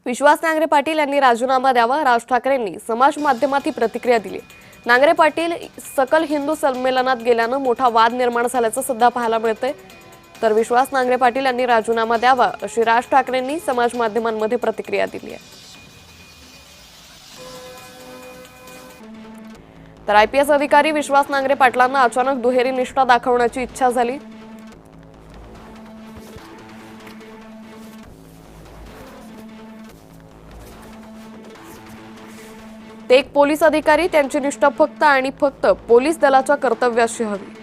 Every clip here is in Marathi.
विश्वास नांगरे पाटील यांनी राजीनामा द्यावा। राज ठाकरेंनी समाज माध्यमात प्रतिक्रिया दिली। नांगरे पाटील सकल हिंदू संमेलनात गेल्यानं मोठा वाद निर्माण झाल्याचं सध्या पाहायला मिळतंय। तर विश्वास नांगरे पाटील यांनी राजीनामा द्यावा अशी राज ठाकरेंनी समाज माध्यमांमध्ये प्रतिक्रिया दिली आहे। तर आयपीएस अधिकारी विश्वास नांगरे पाटलांना अचानक दुहेरी निष्ठा दाखवण्याची इच्छा झाली। ते एक पोलीस अधिकारी, त्यांची निष्ठा फक्त आणि फक्त पोलीस दलाच्या कर्तव्याशी हवी।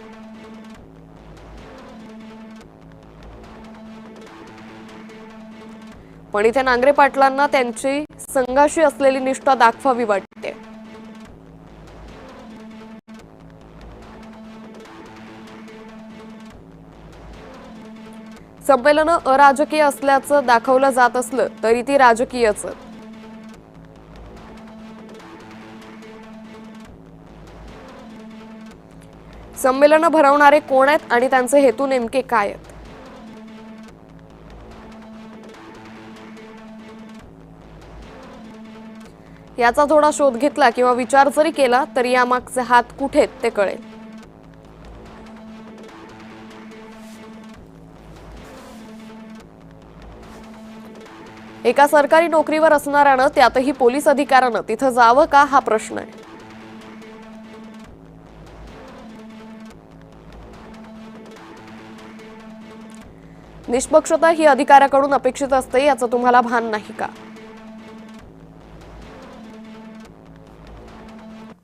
पण इथे नांगरे पाटलांना त्यांची संघाशी असलेली निष्ठा दाखवावी वाटते। संमेलन अराजकीय असल्याचं दाखवलं जात असलं तरी ती राजकीयच। संमेलन भरवणारे कोण आहेत आणि त्यांचे हेतू नेमके काय आहेत, याचा थोडा शोध घेतला किंवा विचार जरी केला तरी यामागचे हात कुठे आहेत ते कळेल। एका सरकारी नोकरीवर असणाऱ्यानं, त्यातही पोलीस अधिकाऱ्यानं तिथं जावं का हा प्रश्न आहे। निष्पक्षता ही अधिकाऱ्याकडून अपेक्षित असते, याचं तुम्हाला भान नाही का?